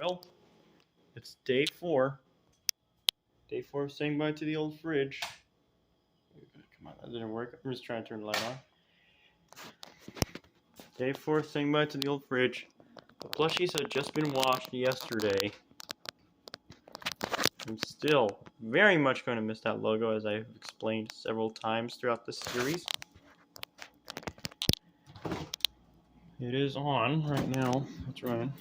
Well, it's day 4. Day 4 of saying bye to the old fridge. Come on, that didn't work. I'm just trying to turn the light on. Day 4 of saying bye to the old fridge. The plushies had just been washed yesterday. I'm still very much going to miss that logo, as I've explained several times throughout this series. It is on right now. It's running.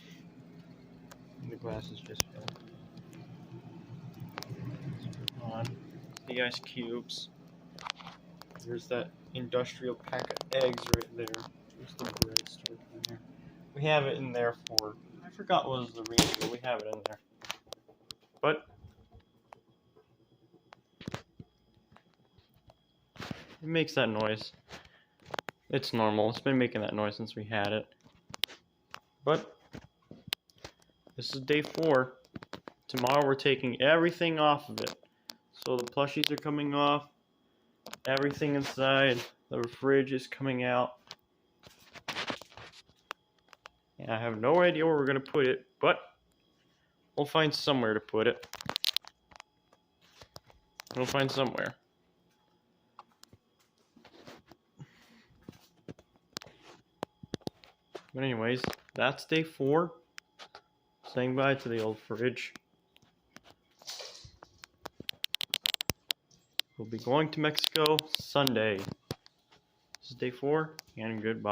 The glasses just fell. On. The ice cubes. There's that industrial pack of eggs right there. There's the bread stuff in there. We have it in there for, I forgot what was the reason, but we have it in there. But it makes that noise. It's normal. It's been making that noise since we had it. But this is day 4. Tomorrow we're taking everything off of it. So the plushies are coming off. Everything inside the fridge is coming out. And I have no idea where we're going to put it, but we'll find somewhere to put it. We'll find somewhere. But anyways, that's day 4. Saying bye to the old fridge. We'll be going to Mexico Sunday. This is day 4, and goodbye.